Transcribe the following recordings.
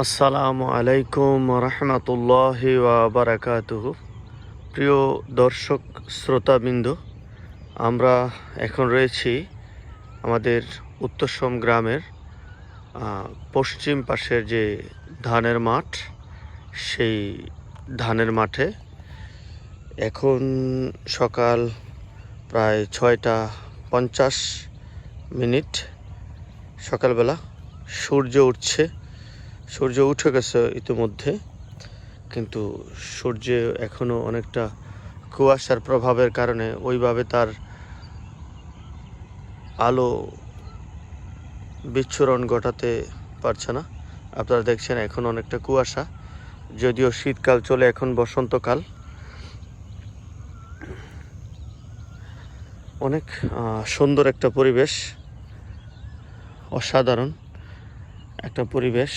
আসসালামু আলাইকুম রহমতুল্লাহি ওয়া বারাকাতুহু। প্রিয় দর্শক শ্রোতাবৃন্দ, আমরা এখন রয়েছি আমাদের উত্তরসম গ্রামের পশ্চিম পাশের যে ধানের মাঠ, সেই ধানের মাঠে এখন সকাল প্রায় 6:50 সকালবেলা। সূর্য উঠে গেছে ইতিমধ্যে, কিন্তু সূর্যে এখনও অনেকটা কুয়াশার প্রভাবের কারণে ওইভাবে তার আলো বিচ্ছুরণ ঘটাতে পারছে না। আপনারা দেখছেন এখন অনেকটা কুয়াশা, যদিও শীতকাল চলে, এখন বসন্তকাল। অনেক সুন্দর একটা পরিবেশ, অসাধারণ একটা পরিবেশ।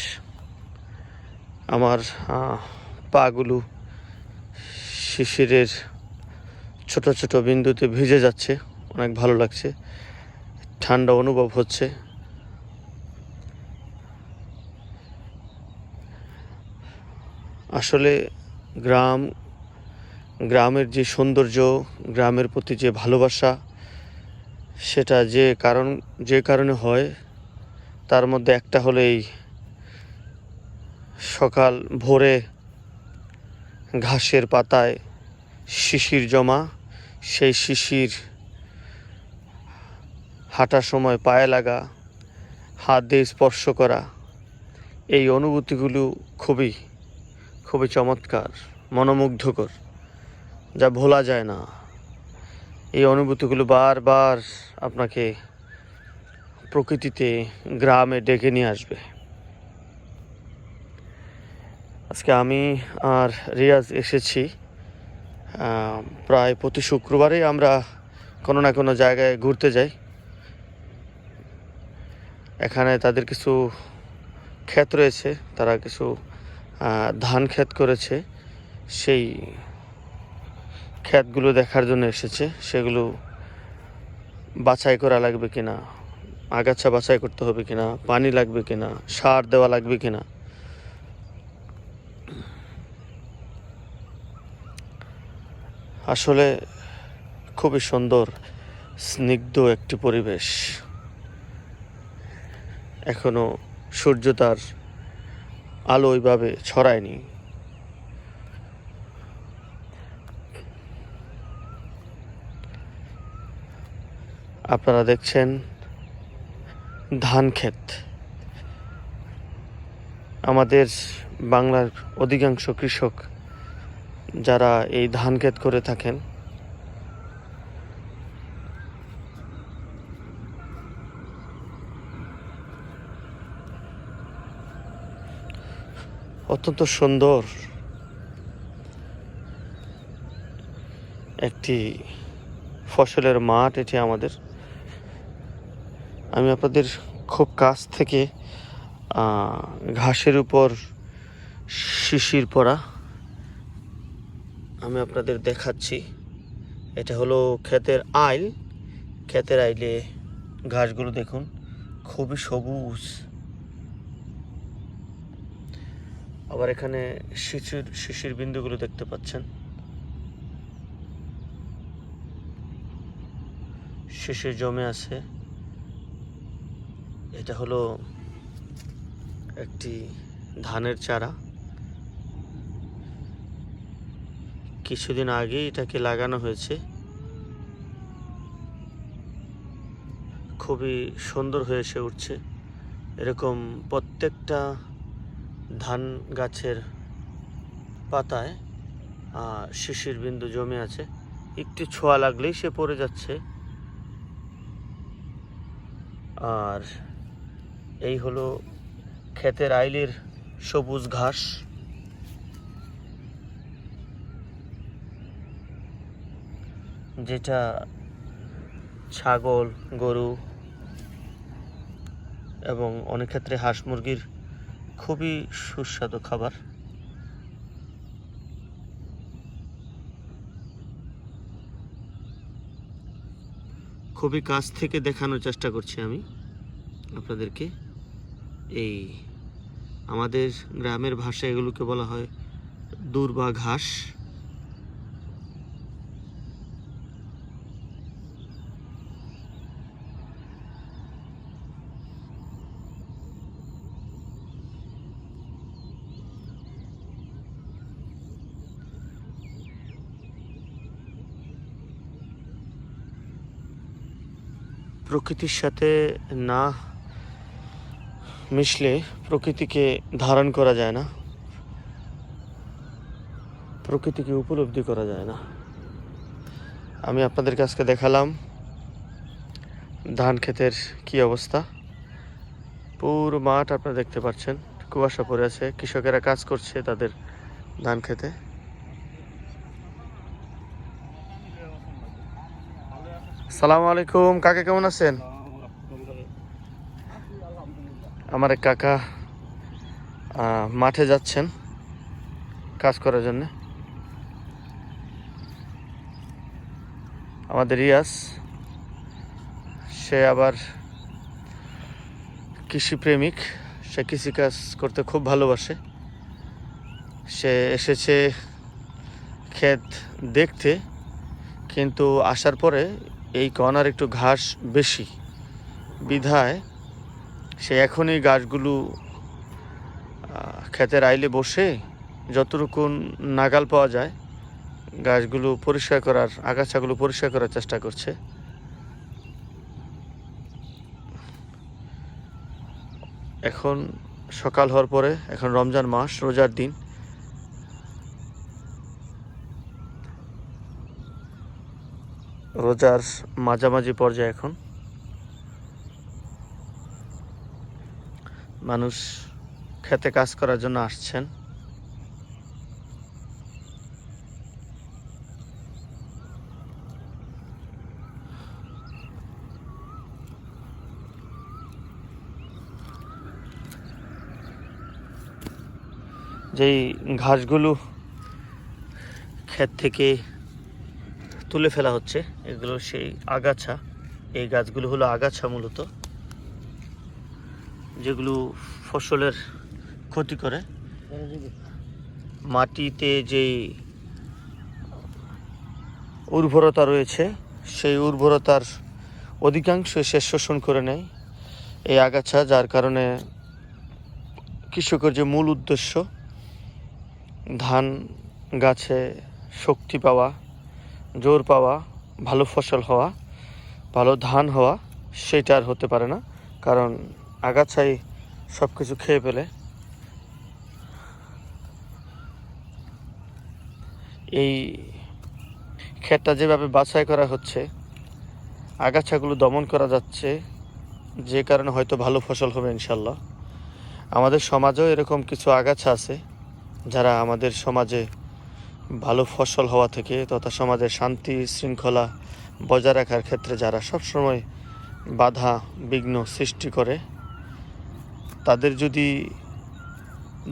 আমার পাগুলো শিশিরের ছোট ছোট বিন্দুতে ভিজে যাচ্ছে, অনেক ভালো লাগছে, ঠান্ডা অনুভব হচ্ছে। আসলে গ্রামের যে সৌন্দর্য, গ্রামের প্রতি যে ভালোবাসা, সেটা যে কারণে হয়, তার মধ্যে একটা হলো এই সকাল ভোরে ঘাসের পাতায় শিশির জমা, সেই শিশির হাঁটার সময় পায়ে লাগা, হাত দিয়ে স্পর্শ করা, এই অনুভূতিগুলো খুবই খুবই চমৎকার, মনোমুগ্ধকর, যা ভোলা যায় না। এই অনুভূতিগুলো বারবার আপনাকে প্রকৃতিতে, গ্রামে ডেকে নিয়ে আসবে। আজকে আমি আর রিয়াজ এসেছি, প্রায় প্রতি শুক্রবারেই আমরা কোনো না কোনো জায়গায় ঘুরতে যাই। এখানে তাদের কিছু ক্ষেত রয়েছে, তারা কিছু ধান ক্ষেত করেছে, সেই ক্ষেতগুলো দেখার জন্য এসেছে। সেগুলো বাছাই করা লাগবে কিনা, আগাছা বাছাই করতে হবে কিনা, পানি লাগবে কিনা, সার দেওয়া লাগবে কিনা। আসলে খুবই সুন্দর, স্নিগ্ধ একটি পরিবেশ। এখনো সূর্য তার আলো ওইভাবে ছড়ায়নি। আপনারা দেখছেন ধান ক্ষেত। আমাদের বাংলার অধিকাংশ কৃষক যারা এই ধান ক্ষেত করে থাকেন, অত্যন্ত সুন্দর একটি ফসলের মাঠ এটি আমাদের। আমি আপনাদের খুব কাছ থেকে ঘাসের উপর শিশির পড়া আমি আপনাদের দেখাচ্ছি। এটা হলো ক্ষেতের আইল। ক্ষেতের আইলে ঘাসগুলো দেখুন, খুবই সবুজ। আবার এখানে শিশির বিন্দুগুলো দেখতে পাচ্ছেন, শিশির জমে আছে। এটা হলো একটি ধানের চারা। কিছুদিন আগে এটাকে লাগানো হয়েছে, খুবই সুন্দর হয়ে এসে উঠছে। এরকম প্রত্যেকটা ধান গাছের পাতায় শিশির বিন্দু জমে আছে, একটু ছোঁয়া লাগলেই সে পড়ে যাচ্ছে। আর এই হলো ক্ষেতের আইলের সবুজ ঘাস। যেটা ছাগল, গরু এবং অনেক ক্ষেত্রে হাঁস মুরগির খুবই সুস্বাদু খাবার। খুবই কাছ থেকে দেখানোর চেষ্টা করছি আমি আপনাদেরকে এই আমাদের গ্রামের ভাষায় এগুলোকে বলা হয় দূর বা ঘাস। প্রকৃতির সাথে না মিশলে প্রকৃতিকে ধারণ করা যায় না, প্রকৃতিকে উপলব্ধি করা যায় না। আমি আপনাদেরকে আজকে দেখালাম ধান ক্ষেতের কি অবস্থা। পুরো মাঠ আপনারা দেখতে পাচ্ছেন, কুয়াশা পড়ে আছে। কৃষকেরা কাজ করছে তাদের ধান ক্ষেতে। সালামু আলাইকুম কাকা, কেমন আছেন? আমার এক কাকা মাঠে যাচ্ছেন কাজ করার জন্য। আমাদের রিয়াজ, সে আবার কৃষিপ্রেমিক, সে কৃষিকাজ করতে খুব ভালোবাসে। সে এসেছে ক্ষেত দেখতে, কিন্তু আসার পরে এই কণার একটু ঘাস বেশি বিধায় সে এখনই গাছগুলো ক্ষেতের আইলে বসে যতটুকু নাগাল পাওয়া যায় গাছগুলো পরিষ্কার করার, আগাছাগুলো পরিষ্কার করার চেষ্টা করছে। এখন সকাল হওয়ার পরে, এখন রমজান মাস, রোজার দিন। রোজার মাঝামাঝি পর্যায়ে এখন মানুষ খেতে কাজ করার জন্য আসছেন। যেই ঘাসগুলো ক্ষেত থেকে তুলে ফেলা হচ্ছে, এগুলো সেই আগাছা। এই গাছগুলো হলো আগাছা মূলত, যেগুলো ফসলের ক্ষতি করে। মাটিতে যেই উর্বরতা রয়েছে সেই উর্বরতার অধিকাংশ সে শোষণ করে নেয় এই আগাছা, যার কারণে কৃষকের যে মূল উদ্দেশ্য ধান গাছে শক্তি পাওয়া, জোর পাওয়া, ভালো ফসল হওয়া, ভালো ধান হওয়া, সেটা আর হতে পারে না, কারণ আগাছাই সব কিছু খেয়ে ফেলে। এই ক্ষেতটা যেভাবে বাছাই করা হচ্ছে, আগাছাগুলো দমন করা যাচ্ছে, যে কারণে হয়তো ভালো ফসল হবে ইনশাল্লাহ। আমাদের সমাজেও এরকম কিছু আগাছা আছে যারা আমাদের সমাজে ভালো ফসল হওয়া থেকে তথা সমাজের শান্তি শৃঙ্খলা বজায় রাখার ক্ষেত্রে যারা সবসময় বাধা বিঘ্ন সৃষ্টি করে, তাদের যদি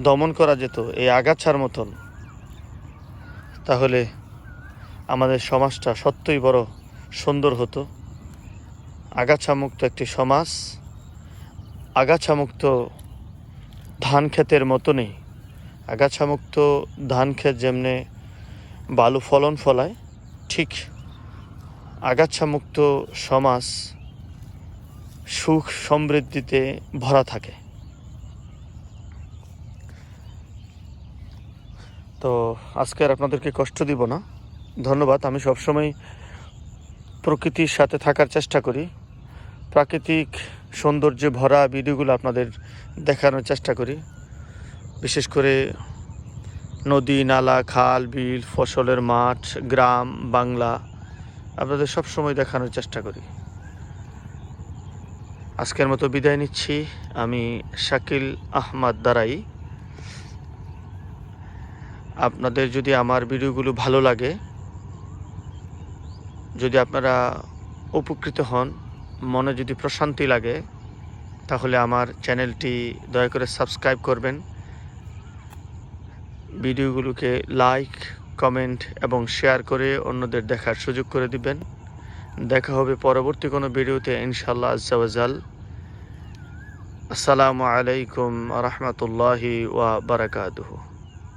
দমন করা যেত এই আগাছার মতন, তাহলে আমাদের সমাজটা সত্যই বড় সুন্দর হতো। আগাছামুক্ত একটি সমাজ, আগাছামুক্ত ধান ক্ষেতের মতনই। আগাছামুক্ত ধান ক্ষেত যেমনে ভালো ফলন ফলায়, ঠিক আগাছামুক্ত সমাজ সুখ সমৃদ্ধিতে ভরা থাকে। তো আজকে আর আপনাদেরকে কষ্ট দিব না, ধন্যবাদ। আমি সবসময় প্রকৃতির সাথে থাকার চেষ্টা করি, প্রাকৃতিক সৌন্দর্যে ভরা ভিডিওগুলো আপনাদের দেখানোর চেষ্টা করি। বিশেষ করে নদী নালা খাল বিল ফসলের মাঠ গ্রাম বাংলা আপনাদের সবসময় দেখানোর চেষ্টা করি। আজকের মতো বিদায় নিচ্ছি। আমি শাকিল আহমদ দারাই। আপনাদের যদি আমার ভিডিওগুলো ভালো লাগে, যদি আপনারা উপকৃত হন, মনে যদি প্রশান্তি লাগে, তাহলে আমার চ্যানেলটি দয়া করে সাবস্ক্রাইব করবেন, ভিডিওগুলোকে লাইক কমেন্ট এবং শেয়ার করে অন্যদের দেখার সুযোগ করে দিবেন। দেখা হবে পরবর্তী কোনো ভিডিওতে ইনশাআল্লাহ আজ্জা ওয়া জাল। আসসালামু আলাইকুম রহমতুল্লাহি ওয়া বারাকাতুহু।